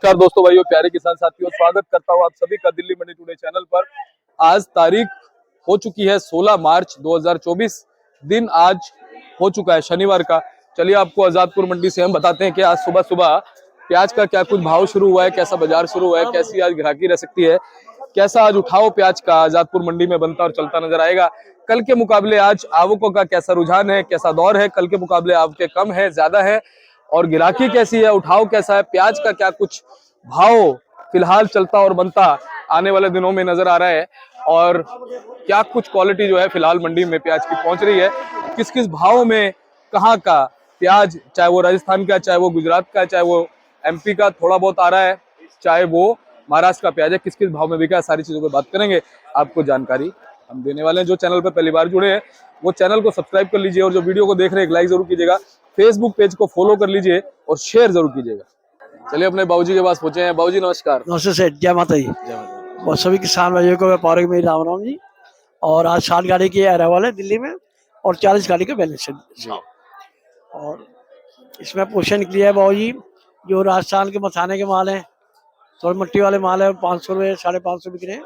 नमस्कार दोस्तों, भाइयों, प्यारे किसान साथियों, स्वागत करता हूं आप सभी का दिल्ली मंडी टुडे चैनल पर। आज तारीख हो चुकी है 16 मार्च 2024। दिन आज हो चुका है शनिवार का। चलिए आपको आजादपुर मंडी से हम बताते हैं कि आज सुबह सुबह प्याज का क्या कुछ भाव शुरू हुआ है, कैसा बाजार शुरू हुआ है, कैसी आज ग्राहकी रह सकती है, कैसा आज उठाओ प्याज का आजादपुर मंडी में बनता और चलता नजर आएगा। कल के मुकाबले आज आवकों का कैसा रुझान है, कैसा दौर है, कल के मुकाबले आवकें कम है, ज्यादा है, और गिराकी कैसी है, उठाव कैसा है, प्याज का क्या कुछ भाव फिलहाल चलता और बनता आने वाले दिनों में नजर आ रहा है, और क्या कुछ क्वालिटी जो है फिलहाल मंडी में प्याज की पहुंच रही है, किस किस भाव में कहाँ का प्याज, चाहे वो राजस्थान का, चाहे वो गुजरात का, चाहे वो एमपी का थोड़ा बहुत आ रहा है, चाहे वो महाराष्ट्र का प्याज है, किस किस भाव में बिका है, सारी चीजों पर बात करेंगे। आपको जानकारी हम देने वाले हैं। जो चैनल पर पहली बार जुड़े हैं वो चैनल को सब्सक्राइब कर लीजिए, और जो वीडियो को देख रहे हैं एक लाइक जरूर कीजिएगा, फेसबुक पेज को फॉलो कर लीजिए और शेयर जरूर कीजिएगा। चलिए अपने बाबूजी के पास पहुंचे हैं। बाबूजी नमस्कार। नमस्ते सेठ, जय माता जी। और सभी किसान भाइयों को व्यापारियों में राम राम जी। और आज 60 गाड़ी की अराइवल है दिल्ली में और 40 गाड़ी का बैलेंस है। और इसमें पोषण निकली है बाबू जी, जो राजस्थान के मथाने के माल हैं, थोड़ी मट्टी वाले माल है, 500 रुपये 550 बिक रहे हैं।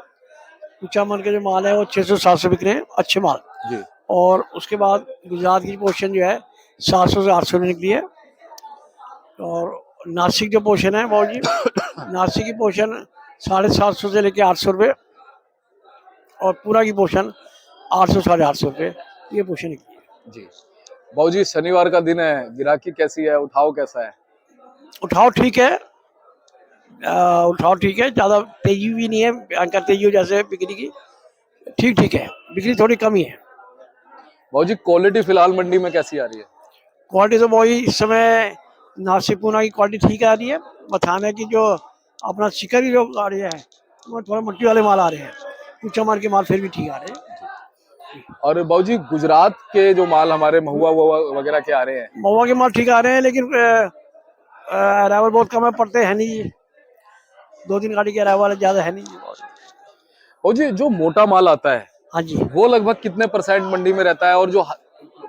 ऊंचा मन के जो माल है वो 600-700 बिक रहे हैं, अच्छे माल जी। और उसके बाद गुजरात की पोषण जो है 700 से 800 में निकली है। और नासिक जो पोषण है बाबू जी नासिक की पोषण 750 से लेके 800 रुपये, और पूरा की पोषण 800 850 रुपये, ये पोषण निकली है जी। बाबूजी शनिवार का दिन है, गिराकी कैसी है, उठाव कैसा है? उठाव ठीक है, उठाव ठीक है, ज्यादा तेजी भी नहीं है, भयंकर तेजी हो जैसे बिक्री की, ठीक ठीक है, बिक्री थोड़ी कम ही है। बाबूजी क्वालिटी फिलहाल मंडी में कैसी आ रही है? क्वालिटी तो वही इस समय नासिक पूना की क्वालिटी ठीक आ रही है। मथाने की जो अपना शिकर की जो गाड़ी है वो थोड़ा मट्टी वाले माल आ रहे हैं, ऊंचा माल के माल फिर भी ठीक आ रहे हैं। और बाबूजी गुजरात के जो माल हमारे महुआ वगैरह के आ रहे हैं? महुआ के माल ठीक आ रहे हैं, लेकिन अराइवल बहुत कम है, पड़ते हैं नहीं, 2-3 गाड़ी के अराइवल ज्यादा है नहीं। बाबूजी जो मोटा माल आता है, हाँ जी, वो लगभग कितने % मंडी में रहता है, और जो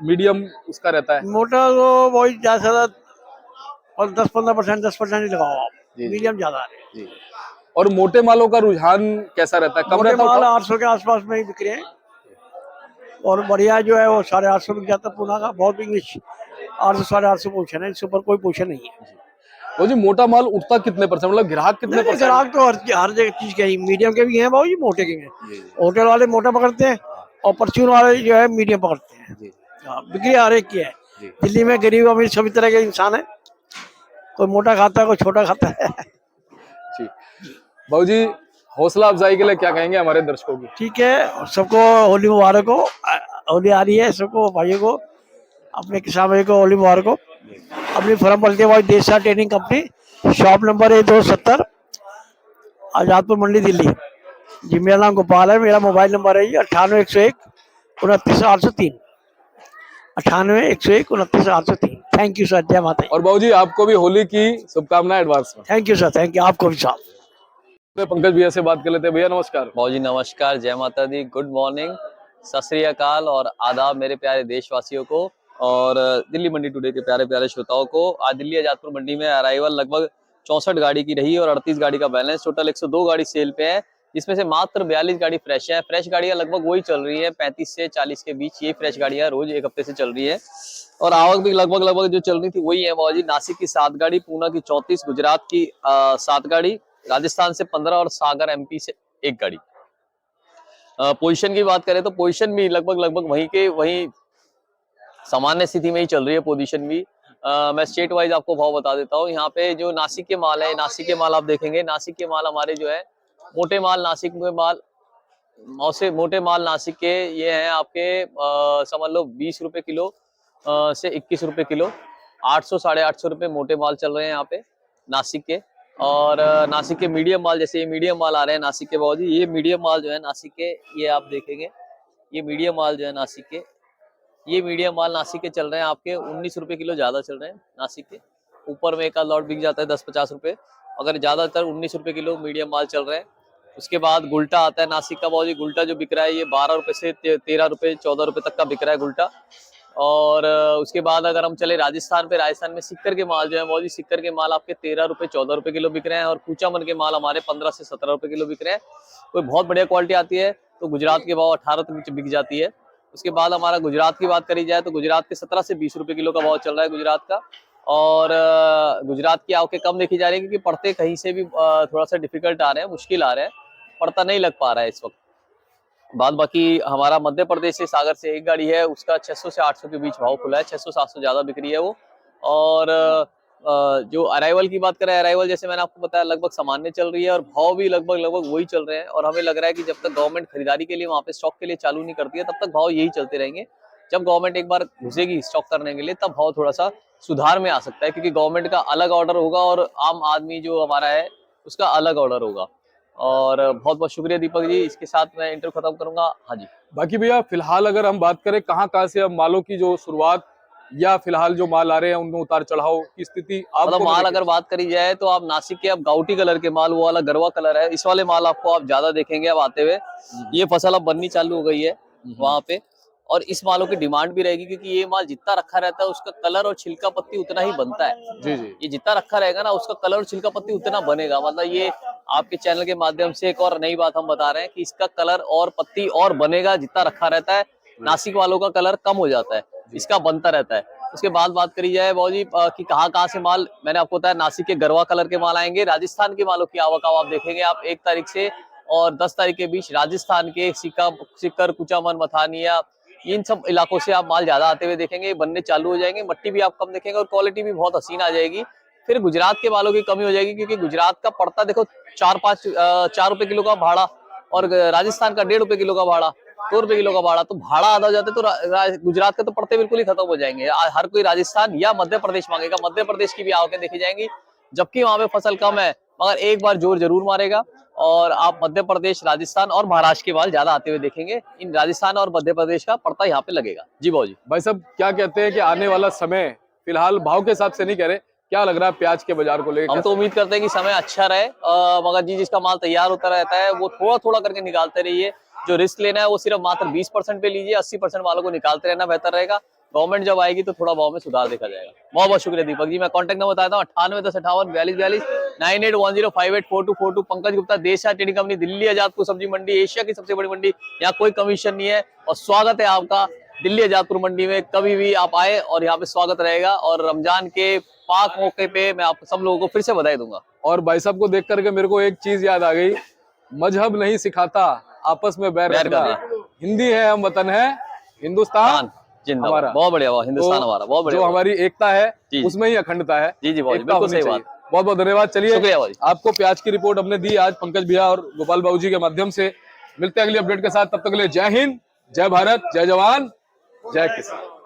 मीडियम उसका रहता है? मोटा तो वही ज्यादा 10-15%, 10% ही लगाओ आप, मीडियम ज्यादा आ रहे हैं जी। और मोटे मालों का रुझान कैसा रहता है? कम मोटे रहता माल है? 800 के आसपास में ही बिक रहे हैं, और बढ़िया जो है वो 850 बिक जाता है। पूना का बहुत इंग्लिश 800 850 पोषण है, इसके ऊपर कोई पोषण नहीं है। वो जी मोटा माल उठता कितने %, मतलब ग्राहक कितने %? ग्राहक तो हर जगह चीज के ही, मीडियम के भी हैं बाबू जी, मोटे के भी हैं। होटल वाले मोटा पकड़ते हैं और परचून वाले जो है मीडियम पकड़ते हैं। बिक्री हर एक की है। दिल्ली में गरीब अमीर सभी तरह के इंसान है, कोई मोटा खाता है, कोई छोटा खाता है। जी बाबू जी, हौसला अफजाई के लिए क्या कहेंगे हमारे दर्शकों की? ठीक है, और सबको होली मुबारक हो। होली आ रही है, सबको भाइयों को, अपने किसान भाइयों को होली मुबारक हो। अपनी फर्म पलते भाई देशा ट्रेनिंग कंपनी, शॉप नंबर है 270, आजादपुर मंडी दिल्ली जी। मेरा नाम गोपाल है, मेरा मोबाइल नंबर है 98 101 29 803, 98 101 29 803। थैंक यू सर, जय माता। और बाबू जी आपको भी होली की शुभकामनाएं एडवांस में। Thank you sir, thank you, आपको भी साहब। पंकज भैया से बात कर लेते हैं। भैया नमस्कार। बाबू जी नमस्कार, जय माता दी, गुड मॉर्निंग, सत श्री अकाल और आदाब मेरे प्यारे देशवासियों को और दिल्ली मंडी टुडे के प्यारे प्यारे श्रोताओं को। आज दिल्ली आजादपुर मंडी में अराइवल लगभग 64 गाड़ी की रही और 38 गाड़ी का बैलेंस, टोटल 102 गाड़ी सेल पे है, जिसमें से मात्र 42 गाड़ी फ्रेश है। फ्रेश गाड़ियां लगभग वही चल रही है 35 से 40 के बीच, ये फ्रेश गाड़ियां रोज एक हफ्ते से चल रही है। और आवक भी लगभग जो चल रही थी वही है बाबू जी। नासिक की 7 गाड़ी, पूना की 34, गुजरात की 7 गाड़ी, राजस्थान से 15 और सागर एमपी से 1 गाड़ी। पोजीशन की बात करें तो पोजीशन भी लगभग वही सामान्य स्थिति में ही चल रही है पोजीशन भी। मैं स्टेट वाइज आपको भाव बता देता हूँ। यहाँ पे जो नासिक के माल है, नासिक के माल आप देखेंगे, नासिक के माल हमारे जो है मोटे माल, नासिक के माल मोटे माल नासिक के ये हैं आपके समझ लो 20 रुपए किलो से 21 रुपए किलो, 800 850 रुपए मोटे माल चल रहे हैं यहाँ पे नासिक के। और नासिक के मीडियम माल, जैसे ये मीडियम माल आ रहे हैं नासिक के बाबूजी, ये मीडियम माल जो है नासिक के, ये आप देखेंगे, ये मीडियम माल जो है नासिक के, ये मीडियम माल नासिक के चल रहे हैं आपके 19 रुपए किलो, ज्यादा चल रहे हैं नासिक के। ऊपर में एक आध लॉट बिक जाता है 10-50 रुपए, अगर ज्यादातर 19 रुपए किलो मीडियम माल चल रहे हैं। उसके बाद गुल्टा आता है नासिक का बाबूजी, गुल्टा जो बिक रहा है ये 12 रुपए से 13 रुपए 14 रुपए तक का बिक रहा है गुल्टा। और उसके बाद अगर हम चले राजस्थान पे, राजस्थान में सिक्कर के माल जो है बहुत ही, सिक्कर के माल आपके 13 रुपए 14 रुपए किलो बिक रहे हैं, और कूचामन के माल हमारे 15 से 17 रुपए किलो बिक रहे हैं। कोई बहुत बढ़िया क्वालिटी आती है तो गुजरात के भाव 18 तक बिक जाती है। उसके बाद हमारा गुजरात की बात करी जाए तो गुजरात के 17 से 20 रुपए किलो का भाव चल रहा है गुजरात का। और गुजरात की आवकें कम देखी जा रही है क्योंकि पड़ते कहीं से भी थोड़ा सा डिफिकल्ट आ रहे हैं, मुश्किल आ रहे हैं, पड़ता नहीं लग पा रहा है इस वक्त। बाद बाकी हमारा मध्य प्रदेश से सागर से एक गाड़ी है, उसका 600 से 800 के बीच भाव खुला है, 600-700 ज्यादा बिक रही है वो। और जो अराइवल की बात करें, अराइवल जैसे मैंने आपको बताया लगभग सामान्य चल रही है और भाव भी लगभग वही चल रहे हैं। और हमें लग रहा है कि जब तक गवर्नमेंट खरीदारी के लिए वहाँ पे स्टॉक के लिए चालू नहीं करती है तब तक भाव यही चलते रहेंगे। जब गवर्नमेंट एक बार घुसेगी स्टॉक करने के लिए तब भाव थोड़ा सा सुधार में आ सकता है, क्योंकि गवर्नमेंट का अलग ऑर्डर होगा और आम आदमी जो हमारा है उसका अलग ऑर्डर होगा। और बहुत बहुत शुक्रिया दीपक जी, इसके साथ मैं इंटरव्यू खत्म करूंगा। हाँ जी। बाकी भैया फिलहाल अगर हम बात करें कहाँ से अब मालों की जो शुरुआत या फिलहाल जो माल आ रहे हैं उनमें उतार चढ़ाव की स्थिति मतलब माल अगर बात करी जाए तो आप नासिक के अब गाउटी कलर के माल, वो वाला गरवा कलर है, इस वाले माल आपको आप ज्यादा देखेंगे अब आते हुए। ये फसल अब बननी चालू हो गई है वहां पे, और इस मालों की डिमांड भी रहेगी क्योंकि ये माल जितना रखा रहता है उसका कलर और छिलका पत्ती उतना ही बनता है। जी जी। ये जितना रखा रहेगा ना उसका कलर और छिलका पत्ती उतना बनेगा। मतलब ये आपके चैनल के माध्यम से एक और नई बात हम बता रहे हैं कि इसका कलर और पत्ती और बनेगा जितना रखा रहता है। नासिक वालों का कलर कम हो जाता है, इसका बनता रहता है। उसके बाद बात करी जाए बाबूजी कि कहाँ से माल, मैंने आपको बताया नासिक के गरवा कलर के माल आएंगे। राजस्थान के मालों की आवक आप देखेंगे आप 1 तारीख से और 10 तारीख के बीच राजस्थान के सिक्कर, कुचामन, मथानिया, इन सब इलाकों से आप माल ज्यादा आते हुए देखेंगे, बनने चालू हो जाएंगे। मट्टी भी आप कम देखेंगे और क्वालिटी भी बहुत हसीन आ जाएगी। फिर गुजरात के मालों की कमी हो जाएगी क्योंकि गुजरात का पड़ता देखो 4 रुपए किलो का भाड़ा और राजस्थान का 1.5 रुपए किलो का भाड़ा, 2 रुपए किलो का भाड़ा, तो भाड़ा आधा हो जाता है तो गुजरात के तो पड़ते बिल्कुल ही खत्म हो जाएंगे। हर कोई राजस्थान या मध्य प्रदेश मांगेगा, मध्य प्रदेश की भी आवकें देखी जाएंगी, जबकि वहां पे फसल कम है मगर एक बार जोर जरूर मारेगा और आप मध्य प्रदेश, राजस्थान और महाराष्ट्र के माल ज्यादा आते हुए देखेंगे। इन राजस्थान और मध्य प्रदेश का पड़ता यहाँ पे लगेगा। जी बाबू जी। भाई साहब क्या कहते हैं कि आने वाला समय फिलहाल भाव के हिसाब से नहीं कह रहे, क्या लग रहा है प्याज के बाजार को लेकर? हम तो उम्मीद करते हैं कि समय अच्छा रहे, मगर जी जिसका माल तैयार होता रहता है वो थोड़ा थोड़ा करके निकालते रहिए। जो रिस्क लेना है वो सिर्फ मात्र 20% पे लीजिए, 80% मालों को निकालते रहना बेहतर रहेगा। गवर्नमेंट जब आएगी तो थोड़ा भाव में सुधार देखा जाएगा। बहुत बहुत शुक्रिया दीपक जी। मैं कॉन्टैक्ट नंबर बताता हूँ 9810584242 9810584242। पंकज गुप्ता, देशा ट्रेडिंग कंपनी, दिल्ली आजादपुर सब्जी मंडी, एशिया की सबसे बड़ी मंडी। यहाँ कोई कमीशन नहीं है और स्वागत है आपका दिल्ली आजादपुर मंडी में। कभी भी आप आए और यहाँ पे स्वागत रहेगा। और रमजान के पाक मौके पे मैं आप सब लोगों को फिर से बधाई दूंगा। और भाई साहब को देख करके मेरे को एक चीज याद आ गई, मजहब नहीं सिखाता आपस में बैर रखना। हिंदी है, हम वतन है हिंदुस्तान जिंदाबाद। बहुत बढ़िया, हिंदुस्तान हमारा बहुत बढ़िया। जो हमारी एकता है उसमें ही अखंडता है। जी जी बिल्कुल सही बात। बहुत बहुत धन्यवाद। चलिए शुक्रिया आपको प्याज की रिपोर्ट हमने दी आज पंकज भैया और गोपाल बाबू जी के माध्यम से। मिलते हैं अगली अपडेट के साथ, तब तक के लिए जय हिंद, जय भारत, जय जवान, जय किसान।